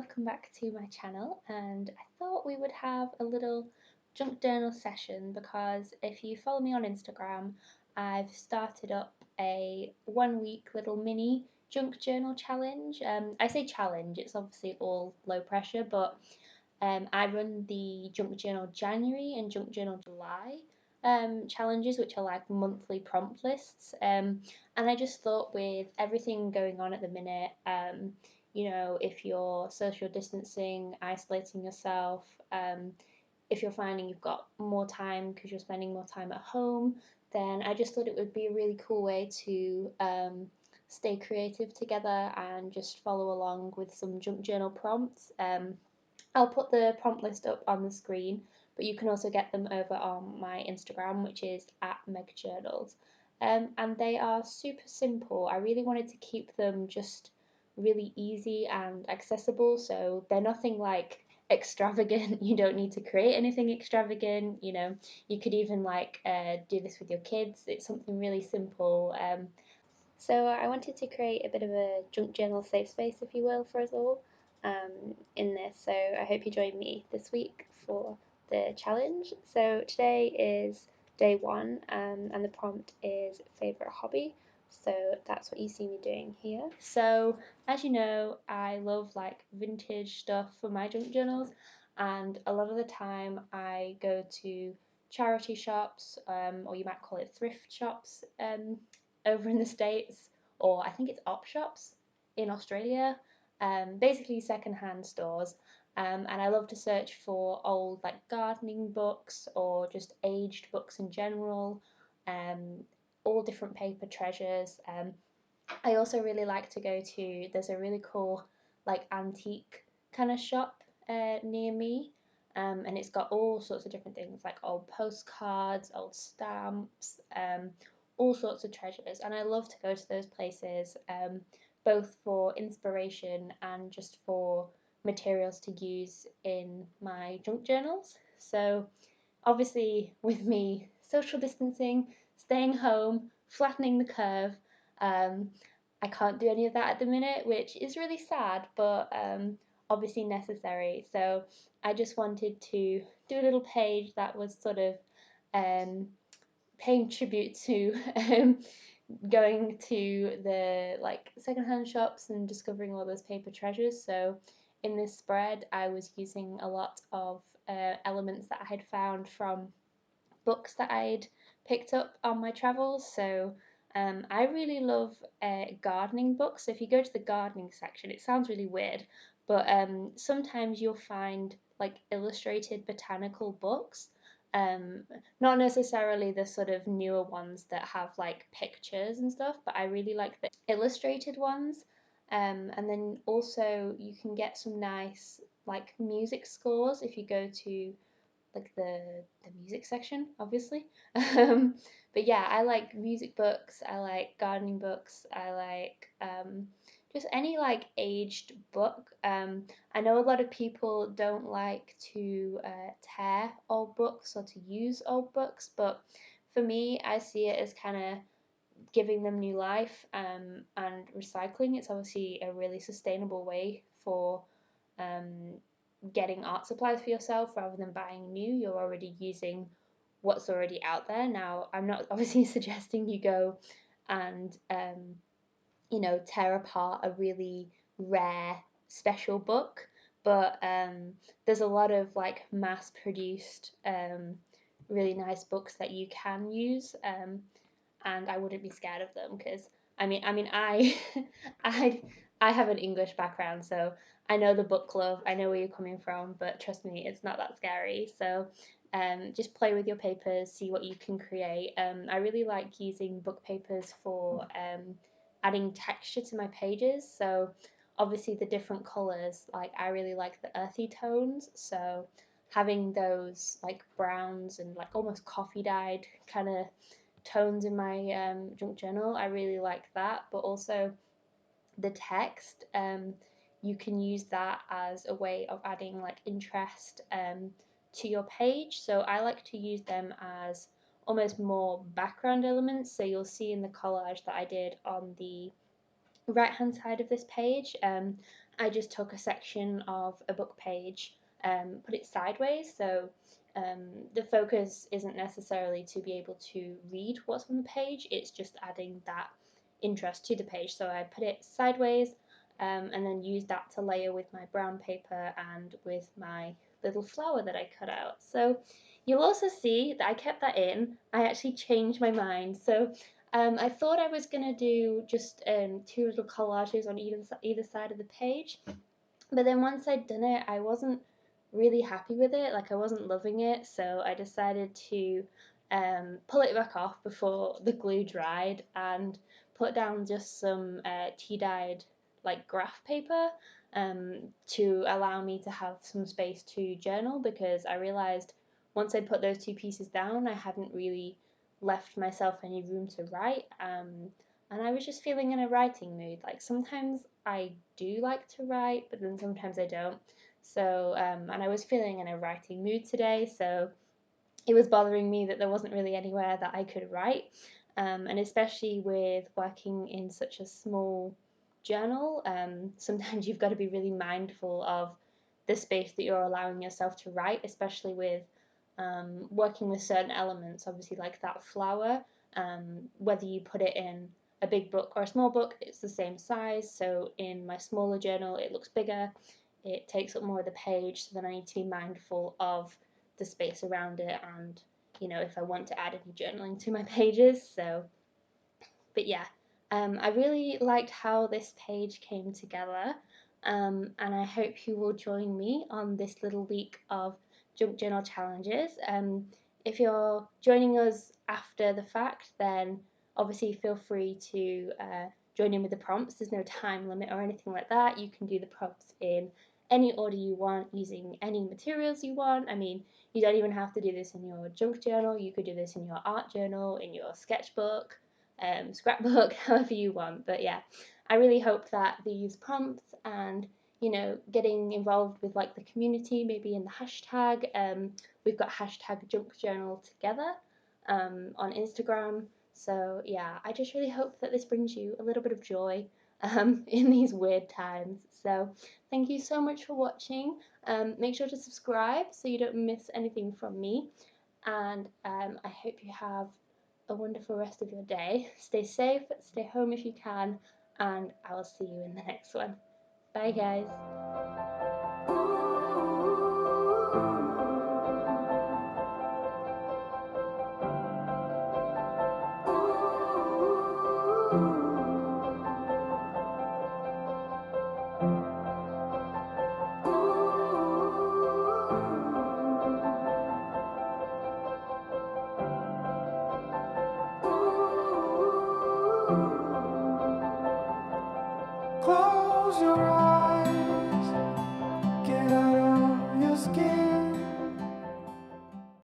welcome back to my channel, and I thought we would have a little junk journal session because if you follow me on Instagram, I've started up a 1 week little mini junk journal challenge. I say challenge, it's obviously all low pressure, but I run the Junk Journal January and Junk Journal July challenges, which are like monthly prompt lists. And I just thought, with everything going on at the minute, if you're social distancing, isolating yourself, if you're finding you've got more time because you're spending more time at home, then I just thought it would be a really cool way to stay creative together and just follow along with some junk journal prompts. I'll put the prompt list up on the screen, but you can also get them over on my Instagram, which is @megjournals. And they are super simple. I really wanted to keep them just really easy and accessible, so they're nothing like extravagant. You don't need to create anything extravagant. You could even do this with your kids. It's something really simple. So I wanted to create a bit of a junk journal safe space, if you will, for us all in this. So I hope you join me this week for the challenge. So today is day one, and the prompt is favourite hobby. So that's what you see me doing here. So as you know, I love vintage stuff for my junk journals, and a lot of the time I go to charity shops, or you might call it thrift shops, over in the States, or I think it's op shops in Australia, basically secondhand stores. And I love to search for old gardening books or just aged books in general, um, all different paper treasures. I also really like to go to, there's a really cool antique kind of shop near me, and it's got all sorts of different things like old postcards, old stamps, all sorts of treasures. And I love to go to those places, both for inspiration and just for materials to use in my junk journals. So obviously, with me social distancing, staying home, flattening the curve, um, I can't do any of that at the minute, which is really sad, but obviously necessary. So I just wanted to do a little page that was sort of um, paying tribute to going to the secondhand shops and discovering all those paper treasures. So in this spread, I was using a lot of elements that I had found from books that I'd picked up on my travels. So I really love gardening books. So if you go to the gardening section, it sounds really weird, but sometimes you'll find illustrated botanical books. Um, Not necessarily the sort of newer ones that have pictures and stuff, but I really like the illustrated ones. And then also you can get some nice music scores if you go to the music section, obviously. Um, but yeah, I like music books. I like gardening books. I like just any aged book. I know a lot of people don't like to tear old books or to use old books, but for me, I see it as kind of giving them new life, and recycling. It's obviously a really sustainable way for um, getting art supplies for yourself rather than buying new. You're already using what's already out there. Now, I'm not obviously suggesting you go and tear apart a really rare special book, but there's a lot of mass produced really nice books that you can use, and I wouldn't be scared of them because I I I have an English background, so I know the book club. I know where you're coming from, but trust me, it's not that scary. So just play with your papers, see what you can create. I really like using book papers for adding texture to my pages. So obviously the different colors, I really like the earthy tones. So having those browns and almost coffee dyed kind of tones in my junk journal, I really like that. But also the text, you can use that as a way of adding interest to your page. So I like to use them as almost more background elements. So you'll see in the collage that I did on the right hand side of this page, I just took a section of a book page, put it sideways, so the focus isn't necessarily to be able to read what's on the page, it's just adding that interest to the page. So I put it sideways, and then used that to layer with my brown paper and with my little flower that I cut out. So you'll also see that I kept that in. I actually changed my mind. So I thought I was going to do just two little collages on either side of the page, but then once I'd done it, I wasn't really happy with it. Like, I wasn't loving it, so I decided to pull it back off before the glue dried and put down just some tea-dyed like graph paper, to allow me to have some space to journal, because I realised once I put those two pieces down, I hadn't really left myself any room to write. And I was just feeling in a writing mood. Like, sometimes I do like to write, but then sometimes I don't. So, and I was feeling in a writing mood today, so it was bothering me that there wasn't really anywhere that I could write. And especially with working in such a small journal, sometimes you've got to be really mindful of the space that you're allowing yourself to write, especially with working with certain elements, obviously, like that flower. Whether you put it in a big book or a small book, it's the same size. So in my smaller journal, it looks bigger, it takes up more of the page, so then I need to be mindful of the space around it, and if I want to add any journaling to my pages. So, but yeah, I really liked how this page came together, and I hope you will join me on this little week of junk journal challenges. If you're joining us after the fact, then obviously feel free to join in with the prompts. There's no time limit or anything like that. You can do the prompts in any order you want, using any materials you want. I mean, you don't even have to do this in your junk journal. You could do this in your art journal, in your sketchbook, scrapbook, however you want. But yeah, I really hope that these prompts and getting involved with like the community, maybe in the hashtag. We've got hashtag junk journal together on Instagram. So yeah, I just really hope that this brings you a little bit of joy in these weird times. So thank you so much for watching. Make sure to subscribe so you don't miss anything from me. And I hope you have a wonderful rest of your day. Stay safe, stay home if you can, and I will see you in the next one. Bye, guys. Close your eyes.